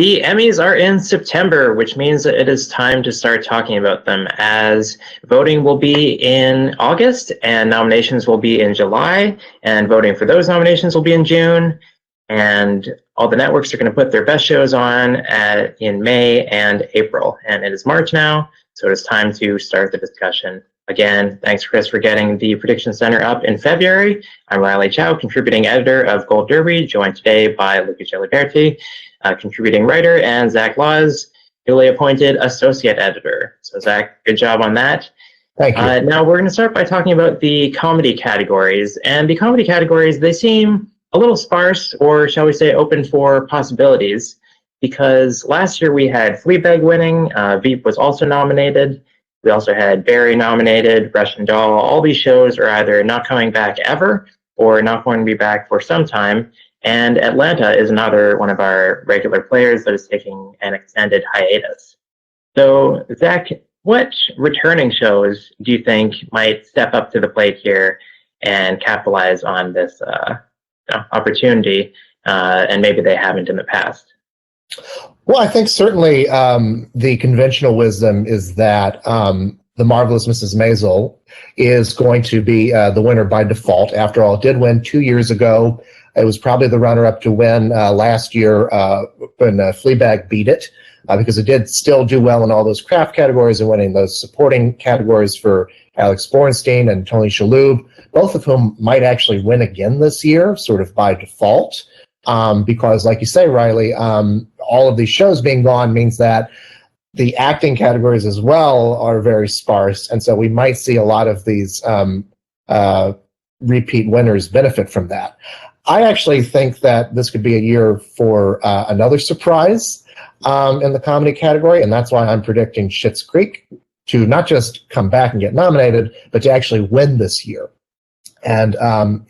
The Emmys are in September, which means that it is time to start talking about them, as voting will be in August and nominations will be in July, and voting for those nominations will be in June, and all the networks are going to put their best shows on in May and April. And it is March now, so it is time to start the discussion. Again, thanks, Chris, for getting the Prediction Center up in February. I'm Riley Chow, contributing editor of Gold Derby, joined today by Luca Giliberti, contributing writer, and Zach Laws, newly appointed associate editor. So Zach, good job on that. Thank you. Now we're going to start by talking about the comedy categories. And the comedy categories, they seem a little sparse, or shall we say open for possibilities, because last year we had Fleabag winning, Veep was also nominated. We also had Barry nominated, Russian Doll. All these shows are either not coming back ever or not going to be back for some time. And Atlanta is another one of our regular players that is taking an extended hiatus. So, Zach, what returning shows do you think might step up to the plate here and capitalize on this opportunity, and maybe they haven't in the past? Well, I think certainly the conventional wisdom is that the Marvelous Mrs. Maisel is going to be the winner by default. After all, it did win 2 years ago. It was probably the runner-up to win last year when Fleabag beat it, because it did still do well in all those craft categories and winning those supporting categories for Alex Bornstein and Tony Shalhoub, both of whom might actually win again this year, sort of by default. Because, like you say, Riley, all of these shows being gone means that the acting categories as well are very sparse, and so we might see a lot of these repeat winners benefit from that. I actually think that this could be a year for another surprise in the comedy category, and that's why I'm predicting Schitt's Creek to not just come back and get nominated, but to actually win this year. And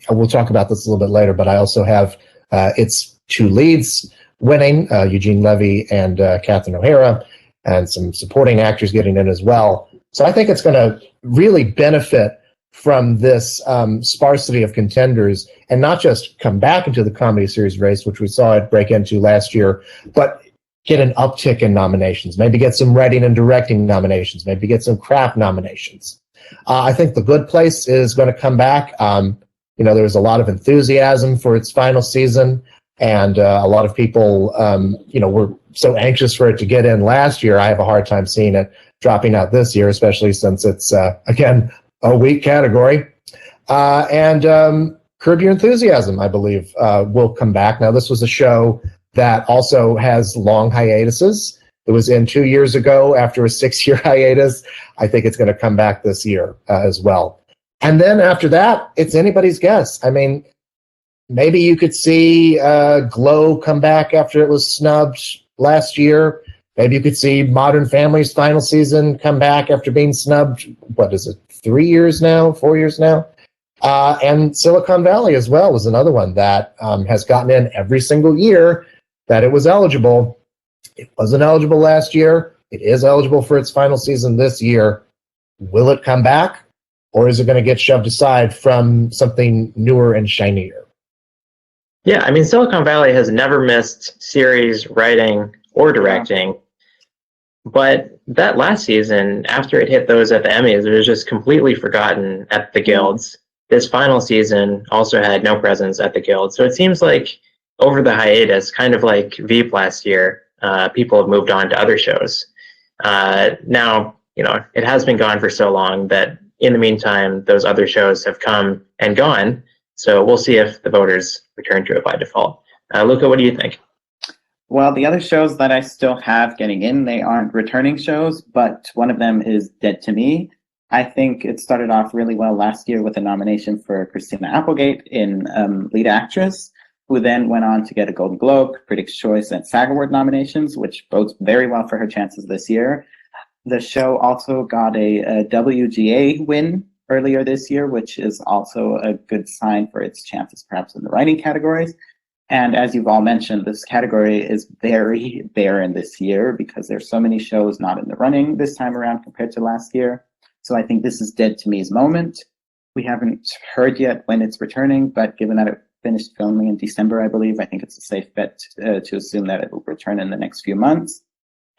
we'll talk about this a little bit later, but I also have its two leads winning, Eugene Levy and Catherine O'Hara, and some supporting actors getting in as well. So I think it's going to really benefit from this sparsity of contenders, and not just come back into the comedy series race, which we saw it break into last year, but get an uptick in nominations, maybe get some writing and directing nominations, maybe get some craft nominations. I think The Good Place is going to come back. There was a lot of enthusiasm for its final season, and a lot of people, were so anxious for it to get in last year. I have a hard time seeing it dropping out this year, especially since it's, again, a weak category. And Curb Your Enthusiasm, I believe, will come back. Now, this was a show that also has long hiatuses. It was in 2 years ago after a 6-year hiatus. I think it's going to come back this year as well. And then after that, it's anybody's guess. I mean, maybe you could see Glow come back after it was snubbed last year. Maybe you could see Modern Family's final season come back after being snubbed. What is it, 3 years now, 4 years now? And Silicon Valley as well was another one that has gotten in every single year that it was eligible. It wasn't eligible last year. It is eligible for its final season this year. Will it come back? Or is it going to get shoved aside from something newer and shinier? Yeah, I mean, Silicon Valley has never missed series writing or directing. But that last season, after it hit those at the Emmys, it was just completely forgotten at the guilds. This final season also had no presence at the guild. So it seems like over the hiatus, kind of like Veep last year, people have moved on to other shows. Now, it has been gone for so long that in the meantime, those other shows have come and gone. So we'll see if the voters return to it by default. Luca, what do you think? Well, the other shows that I still have getting in, they aren't returning shows, but one of them is Dead to Me. I think it started off really well last year with a nomination for Christina Applegate in lead actress, who then went on to get a Golden Globe, Critics' Choice, and SAG Award nominations, which bodes very well for her chances this year. The show also got a WGA win earlier this year, which is also a good sign for its chances perhaps in the writing categories. And as you've all mentioned, this category is very barren this year because there's so many shows not in the running this time around compared to last year. So I think this is Dead to Me's moment. We haven't heard yet when it's returning, but given that it finished filming in December, I believe. I think it's a safe bet to assume that it will return in the next few months.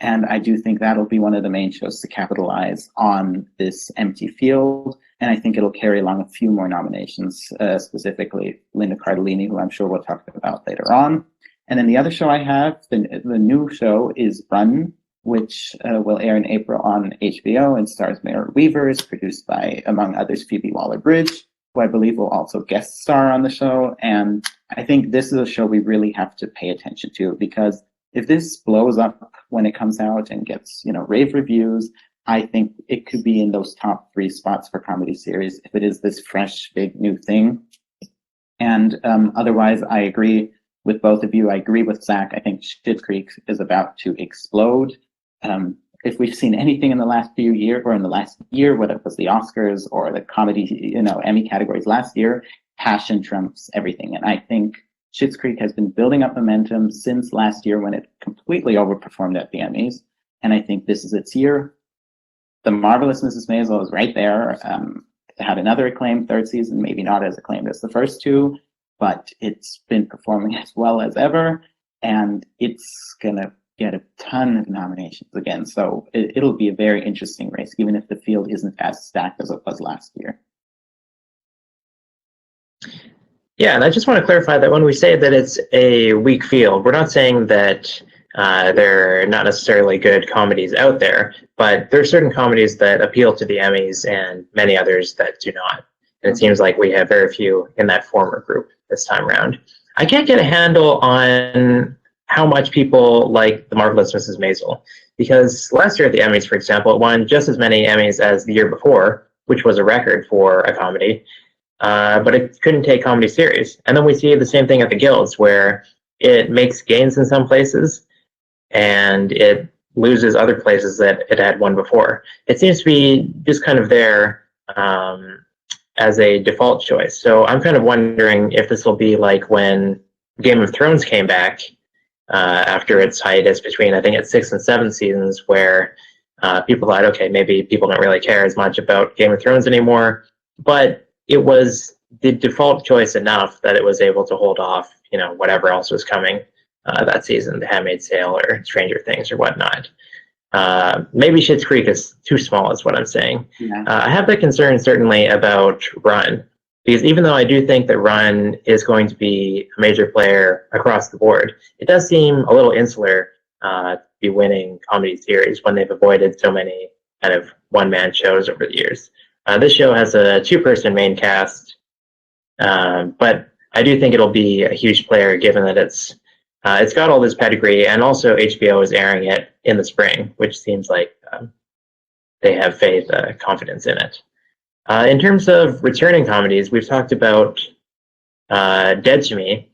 And I do think that'll be one of the main shows to capitalize on this empty field. And I think it'll carry along a few more nominations, specifically Linda Cardellini, who I'm sure we'll talk about later on. And then the other show I have, the new show is Run, which will air in April on HBO and stars Merritt Weaver. Is produced by, among others, Phoebe Waller-Bridge, who I believe will also guest star on the show. And I think this is a show we really have to pay attention to, because if this blows up when it comes out and gets, rave reviews, I think it could be in those top 3 spots for comedy series if it is this fresh, big, new thing. And otherwise, I agree with both of you. I agree with Zach. I think Schitt's Creek is about to explode. If we've seen anything in the last few years, or in the last year, whether it was the Oscars or the comedy, Emmy categories last year, passion trumps everything. And I think Schitt's Creek has been building up momentum since last year when it completely overperformed at the Emmys. And I think this is its year. The Marvelous Mrs. Maisel is right there. It had another acclaimed 3rd season, maybe not as acclaimed as the first 2, but it's been performing as well as ever. And it's going to get a ton of nominations again. So it'll be a very interesting race, even if the field isn't as stacked as it was last year. Yeah, and I just want to clarify that when we say that it's a weak field, we're not saying that there are not necessarily good comedies out there, but there are certain comedies that appeal to the Emmys and many others that do not. And it seems like we have very few in that former group this time around. I can't get a handle on how much people like The Marvelous Mrs. Maisel, because last year at the Emmys, for example, it won just as many Emmys as the year before, which was a record for a comedy. But it couldn't take comedy serious. And then we see the same thing at the Guilds, where it makes gains in some places and it loses other places that it had won before. It seems to be just kind of there as a default choice. So I'm kind of wondering if this will be like when Game of Thrones came back after its hiatus between, I think, it's 6 and 7 seasons, where people thought, okay, maybe people don't really care as much about Game of Thrones anymore. But it was the default choice enough that it was able to hold off, whatever else was coming that season, The Handmaid's Tale or Stranger Things or whatnot. Maybe Schitt's Creek is too small, is what I'm saying. Yeah. I have the concern certainly about Run, because even though I do think that Run is going to be a major player across the board, it does seem a little insular to be winning comedy series when they've avoided so many kind of one-man shows over the years. This show has a 2-person main cast, but I do think it'll be a huge player given that it's got all this pedigree, and also HBO is airing it in the spring, which seems like they have faith, confidence in it. In terms of returning comedies, we've talked about Dead to Me,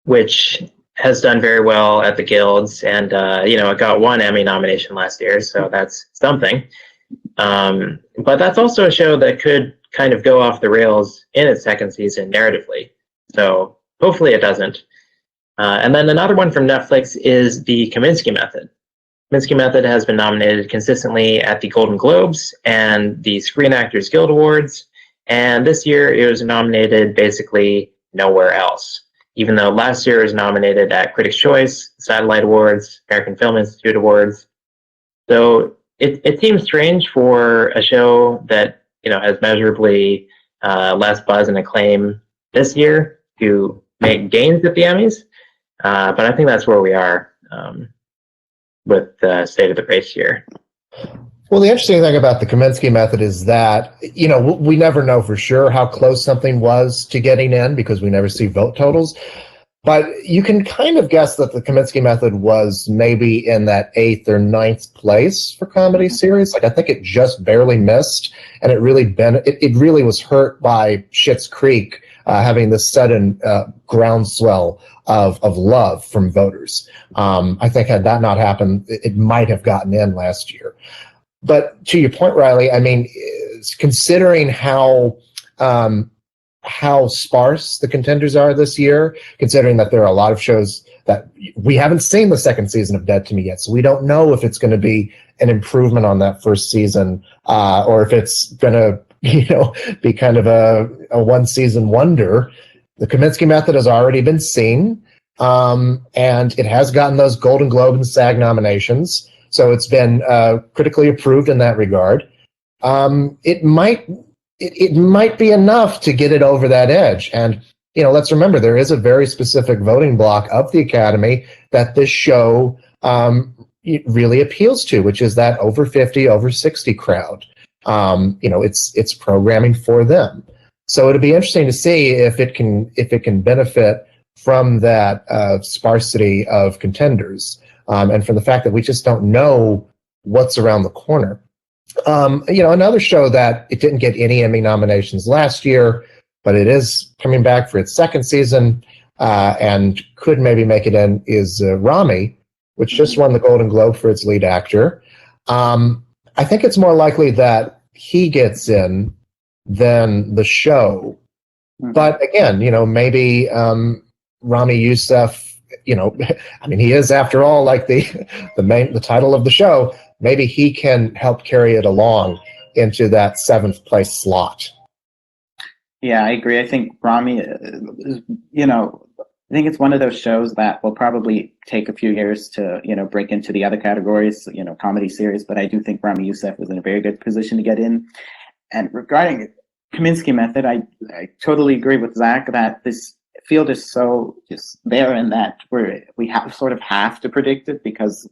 which has done very well at the Guilds, and it got 1 Emmy nomination last year, so that's something. But that's also a show that could kind of go off the rails in its 2nd season narratively. So hopefully it doesn't. And then another one from Netflix is the Kaminski Method. Kaminski Method has been nominated consistently at the Golden Globes and the Screen Actors Guild Awards. And this year it was nominated basically nowhere else, even though last year it was nominated at Critics' Choice, Satellite Awards, American Film Institute Awards. So it seems strange for a show that has measurably less buzz and acclaim this year to make gains at the Emmys, but I think that's where we are with the state of the race here. Well, the interesting thing about the Kaminski Method is that we never know for sure how close something was to getting in because we never see vote totals. But you can kind of guess that the Kaminski Method was maybe in that 8th or 9th place for comedy series. Like, I think it just barely missed, and it really was hurt by Schitt's Creek having this sudden groundswell of love from voters. I think had that not happened, it might have gotten in last year. But to your point, Riley, I mean, considering how sparse the contenders are this year, considering that there are a lot of shows that we haven't seen the 2nd season of Dead to Me yet, so we don't know if it's going to be an improvement on that 1st season, or if it's going to, be kind of a 1-season wonder. The Kaminski Method has already been seen, and it has gotten those Golden Globe and SAG nominations, so it's been critically approved in that regard. It might be enough to get it over that edge. And let's remember, there is a very specific voting block of the Academy that this show it really appeals to, which is that over 50, over 60 crowd. It's programming for them. So it'll be interesting to see if it can benefit from that sparsity of contenders, and from the fact that we just don't know what's around the corner. Another show that it didn't get any Emmy nominations last year, but it is coming back for its second season, and could maybe make it in, is Rami, which just won the Golden Globe for its lead actor. I think it's more likely that he gets in than the show. But again, maybe Rami Youssef, he is, after all, like the title of the show. Maybe he can help carry it along into that 7th place slot. Yeah, I agree. I think Rami, I think it's one of those shows that will probably take a few years to, break into the other categories, comedy series. But I do think Rami Youssef is in a very good position to get in. And regarding Kaminski Method, I totally agree with Zach that this field is so just there, and that we have to predict it, because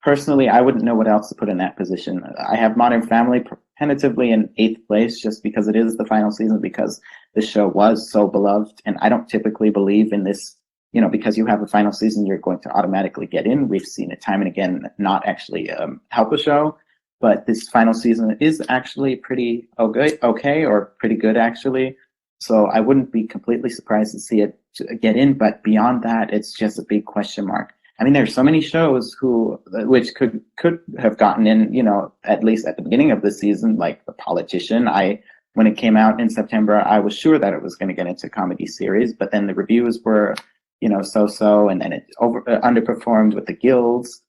personally, I wouldn't know what else to put in that position. I have Modern Family tentatively in 8th place, just because it is the final season, because the show was so beloved. And I don't typically believe in this, because you have a final season, you're going to automatically get in. We've seen it time and again not actually help a show. But this final season is actually pretty okay, or pretty good, actually. So I wouldn't be completely surprised to see it get in. But beyond that, it's just a big question mark. I mean, there's so many shows which could have gotten in, at least at the beginning of the season, like The Politician. When it came out in September, I was sure that it was going to get into comedy series, but then the reviews were, so-so, and then it underperformed with the guilds.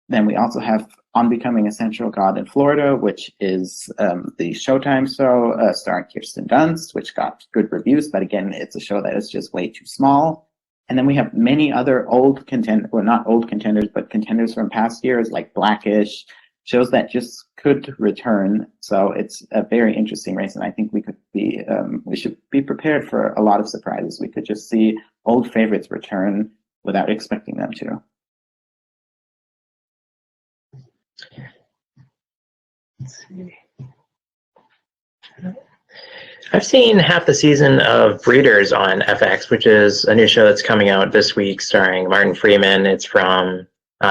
Then we also have On Becoming a Central God in Florida, which is the Showtime show starring Kirsten Dunst, which got good reviews, but again, it's a show that is just way too small. And then we have many other not old contenders, but contenders from past years, like Blackish, shows that just could return. So it's a very interesting race, and I think we should be prepared for a lot of surprises. We could just see old favorites return without expecting them to. Let's see. I've seen half the season of Breeders on FX, which is a new show that's coming out this week, starring Martin Freeman. It's from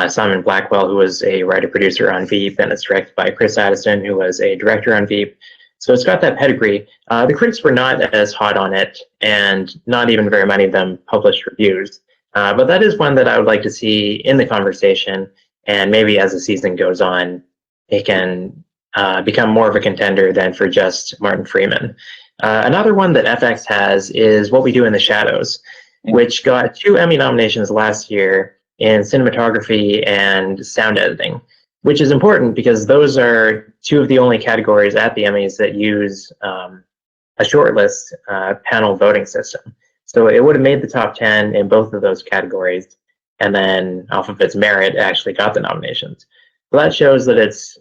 Simon Blackwell, who was a writer-producer on Veep, and it's directed by Chris Addison, who was a director on Veep. So it's got that pedigree. The critics were not as hot on it, and not even very many of them published reviews. But that is one that I would like to see in the conversation, and maybe as the season goes on, it can become more of a contender than for just Martin Freeman. Another one that FX has is What We Do in the Shadows, which got 2 Emmy nominations last year in cinematography and sound editing, which is important because those are 2 of the only categories at the Emmys that use a shortlist panel voting system. So it would have made the top 10 in both of those categories, and then off of its merit, it actually got the nominations. So that shows that it's,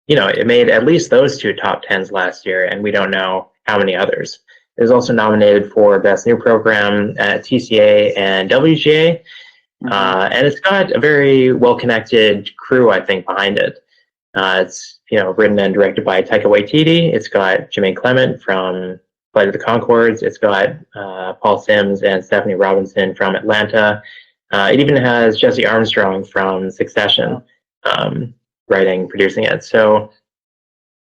it made at least those 2 top 10s last year, and we don't know how many others. It was also nominated for Best New Program at TCA and WGA. And it's got a very well-connected crew, I think, behind it. It's written and directed by Taika Waititi. It's got Jermaine Clement from Flight of the Conchords. It's got Paul Simms and Stephanie Robinson from Atlanta. It even has Jesse Armstrong from Succession writing, producing it. So,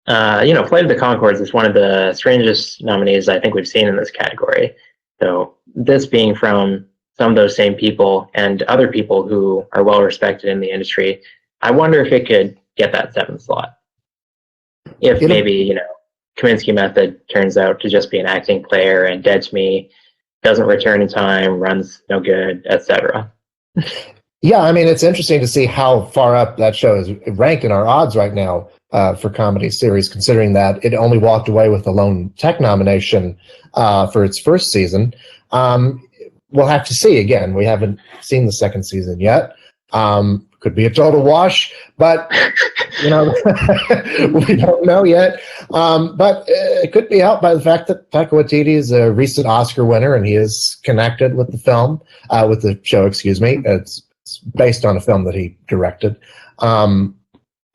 Flight of the Conchords is one of the strangest nominees I think we've seen in this category. So this being from some of those same people and other people who are well respected in the industry, I wonder if it could get that 7th slot. If maybe, Kaminski Method turns out to just be an acting player and Dead to Me doesn't return in time, runs no good, etc. Yeah, I mean, it's interesting to see how far up that show is ranked in our odds right now. for comedy series, considering that it only walked away with a lone tech nomination for its first season. We'll have to see. Again, we haven't seen the second season yet. Could be a total wash, but we don't know yet. But it could be helped by the fact that Taika Waititi is a recent Oscar winner, and he is connected with the film, with the show. Excuse me. It's based on a film that he directed, and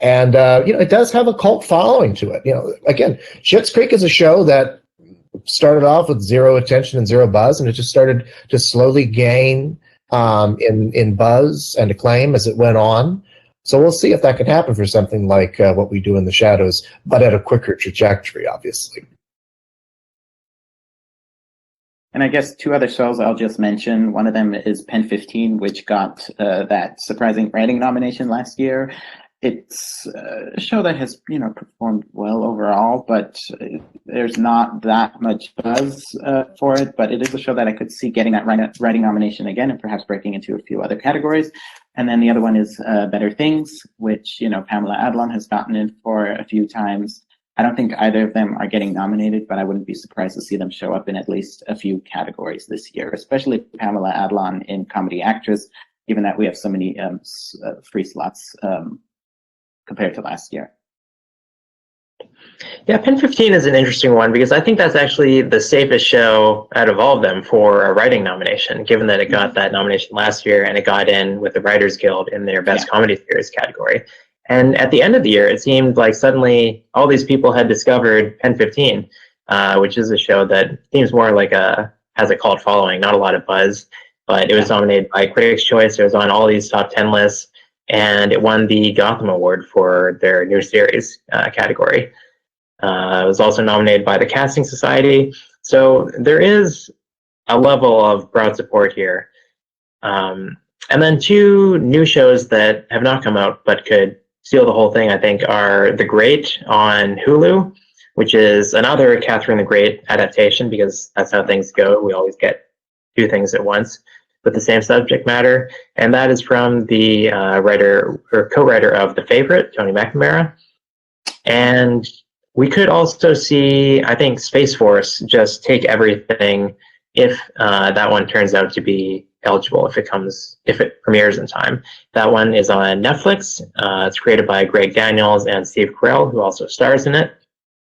it does have a cult following to it. Again, Schitt's Creek is a show that started off with zero attention and zero buzz, and it just started to slowly gain in buzz and acclaim as it went on. So we'll see if that can happen for something like What We Do in the Shadows, but at a quicker trajectory, obviously. And I guess two other shows I'll just mention. One of them is Pen 15, which got that surprising writing nomination last year. It's a show that has, performed well overall, but there's not that much buzz for it. But it is a show that I could see getting that writing nomination again, and perhaps breaking into a few other categories. And then the other one is Better Things, which, Pamela Adlon has gotten in for a few times. I don't think either of them are getting nominated, but I wouldn't be surprised to see them show up in at least a few categories this year, especially Pamela Adlon in Comedy Actress, given that we have so many free slots compared to last year. Yeah, Pen 15 is an interesting one because I think that's actually the safest show out of all of them for a writing nomination, given that it got that nomination last year and it got in with the Writers Guild in their Best Comedy Series category. And at the end of the year, it seemed like suddenly all these people had discovered Pen 15, which is a show that seems more like has a cult following, not a lot of buzz, but it was nominated by Critics' Choice. It was on all these top 10 lists, and it won the Gotham Award for their new series category. It was also nominated by the Casting Society. So there is a level of broad support here. And then two new shows that have not come out but could steal the whole thing, I think, are The Great on Hulu, which is another Catherine the Great adaptation, because that's how things go. We always get two things at once with the same subject matter. And that is from the writer or co-writer of The Favorite, Tony McNamara. And we could also see, I think, Space Force just take everything if that one turns out to be eligible, if it premieres in time. That one is on Netflix. It's created by Greg Daniels and Steve Carell, who also stars in it.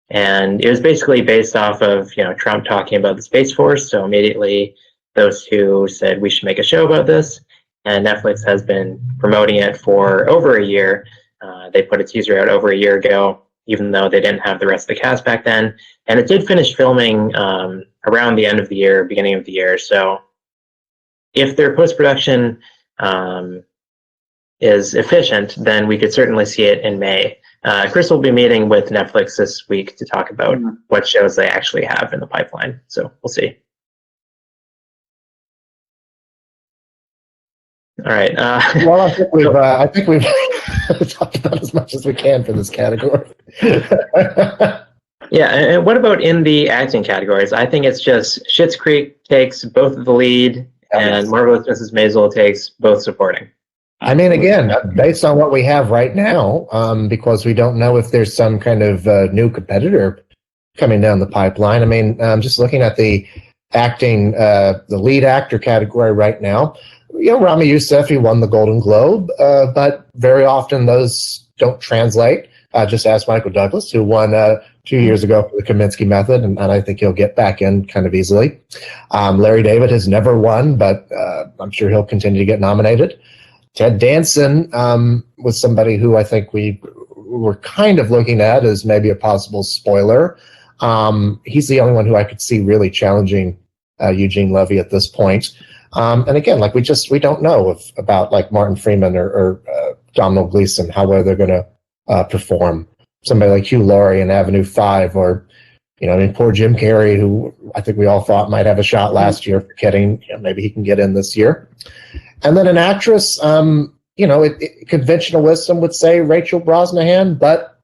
And it was basically based off of, Trump talking about the Space Force. So immediately those two said, we should make a show about this. And Netflix has been promoting it for over a year. They put a teaser out over a year ago, even though they didn't have the rest of the cast back then. And it did finish filming around the end of the year, beginning of the year. So if their post-production is efficient, then we could certainly see it in May. Chris will be meeting with Netflix this week to talk about what shows they actually have in the pipeline. So we'll see. All right. Well, I think we've talked about as much as we can for this category. Yeah, and what about in the acting categories? I think it's just Schitt's Creek takes both of the lead, and Marvelous Mrs. Maisel takes both supporting. I mean, again, based on what we have right now, because we don't know if there's some kind of new competitor coming down the pipeline. I mean, just looking at the acting, the lead actor category right now, Rami Youssef, he won the Golden Globe, but very often those don't translate. Just ask Michael Douglas, who won 2 years ago for the Kaminski Method, and I think he'll get back in kind of easily. Larry David has never won, but I'm sure he'll continue to get nominated. Ted Danson was somebody who I think we were kind of looking at as maybe a possible spoiler. He's the only one who I could see really challenging Eugene Levy at this point. And again, we don't know about like Martin Freeman or Domhnall Gleeson, how well they're going to perform. Somebody like Hugh Laurie in Avenue 5, or poor Jim Carrey, who I think we all thought might have a shot last year for getting, maybe he can get in this year. And then an actress, conventional wisdom would say Rachel Brosnahan, but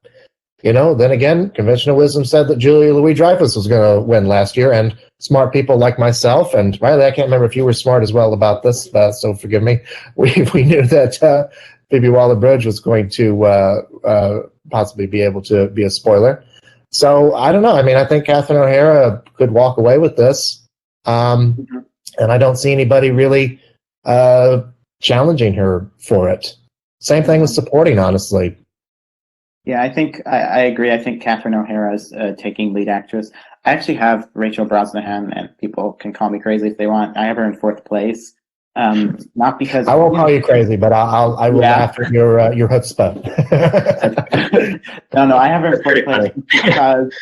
then again, conventional wisdom said that Julia Louis-Dreyfus was going to win last year, and smart people like myself, and Riley, I can't remember if you were smart as well about this, so forgive me. We knew that Phoebe Waller-Bridge was going to possibly be able to be a spoiler. So I don't know. I mean, I think Catherine O'Hara could walk away with this, and I don't see anybody really challenging her for it. Same thing with supporting, honestly. Yeah, I think I agree. I think Catherine O'Hara is taking lead actress. I actually have Rachel Brosnahan, and people can call me crazy if they want. I have her in 4th place. Not because I won't call you crazy, but I will laugh at your chutzpah. No, I have her in 4th place because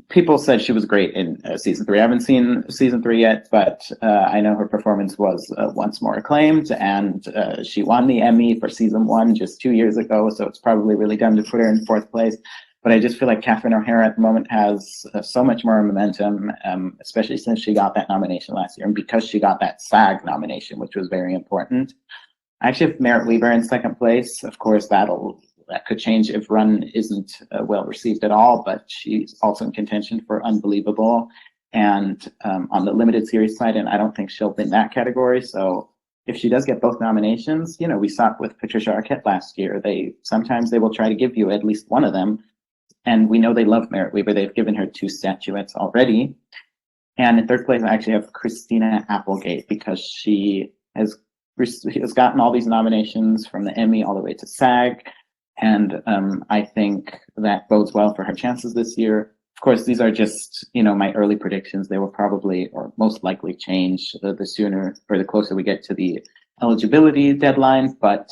people said she was great in season 3. I haven't seen season 3 yet, but I know her performance was once more acclaimed, and she won the Emmy for season 1 just 2 years ago, so it's probably really dumb to put her in 4th place. But I just feel like Catherine O'Hara at the moment has so much more momentum, especially since she got that nomination last year, and because she got that SAG nomination, which was very important. I actually have Merritt Wever in 2nd place. Of course, that could change if Run isn't well received at all, but she's also in contention for Unbelievable and on the limited series side, and I don't think she'll win that category. So if she does get both nominations, we saw it with Patricia Arquette last year. Sometimes they will try to give you at least one of them. And we know they love Merritt Wever. They've given her 2 statuettes already. And in 3rd place, I actually have Christina Applegate because she has gotten all these nominations from the Emmy all the way to SAG. And I think that bodes well for her chances this year. Of course, these are just, my early predictions. They will probably or most likely change the sooner or the closer we get to the eligibility deadline. But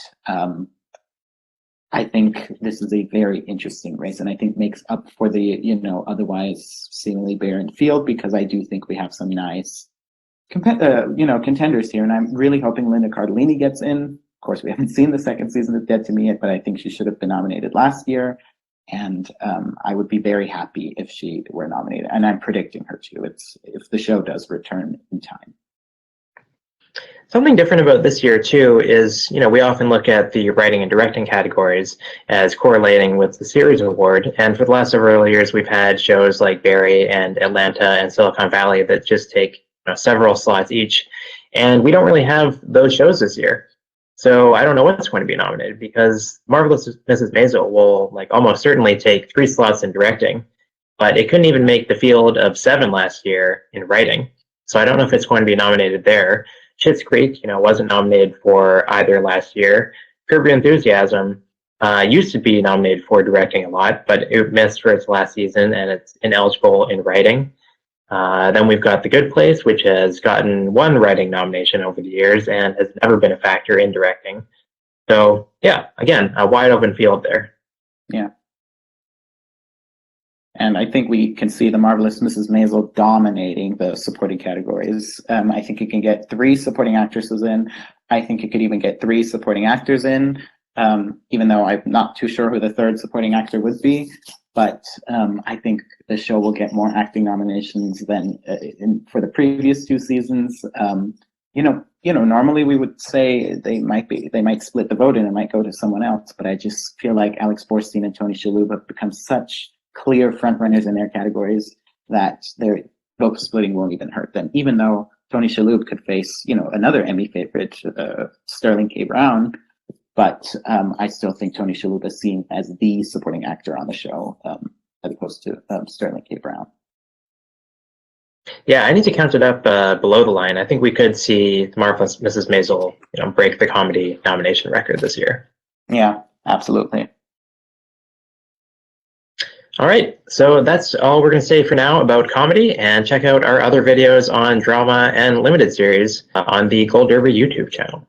I think this is a very interesting race, and I think makes up for the, otherwise seemingly barren field, because I do think we have some nice, contenders here, and I'm really hoping Linda Cardellini gets in. Of course, we haven't seen the 2nd season of Dead to Me yet, but I think she should have been nominated last year, and I would be very happy if she were nominated, and I'm predicting her to. If the show does return in time. Something different about this year, too, is, we often look at the writing and directing categories as correlating with the series award. And for the last several years, we've had shows like Barry and Atlanta and Silicon Valley that just take several slots each. And we don't really have those shows this year. So I don't know what's going to be nominated, because Marvelous Mrs. Maisel will almost certainly take 3 slots in directing. But it couldn't even make the field of 7 last year in writing. So I don't know if it's going to be nominated there. Schitt's Creek, wasn't nominated for either last year. Curb Your Enthusiasm used to be nominated for directing a lot, but it missed for its last season, and it's ineligible in writing. Then we've got The Good Place, which has gotten 1 writing nomination over the years and has never been a factor in directing. So, yeah, again, a wide open field there. Yeah. And I think we can see The Marvelous Mrs. Maisel dominating the supporting categories. I think it can get 3 supporting actresses in. I think it could even get 3 supporting actors in, even though I'm not too sure who the 3rd supporting actor would be. But I think the show will get more acting nominations than for the previous 2 seasons. Normally we would say they might split the vote and it might go to someone else. But I just feel like Alex Borstein and Tony Shalhoub have become such clear frontrunners in their categories that their vote splitting won't even hurt them, even though Tony Shalhoub could face, another Emmy favorite, Sterling K. Brown. But I still think Tony Shalhoub is seen as the supporting actor on the show, as opposed to Sterling K. Brown. Yeah, I need to count it up below the line. I think we could see Marvelous Mrs. Maisel, break the comedy nomination record this year. Yeah, absolutely. All right, so that's all we're going to say for now about comedy, and check out our other videos on drama and limited series on the Gold Derby YouTube channel.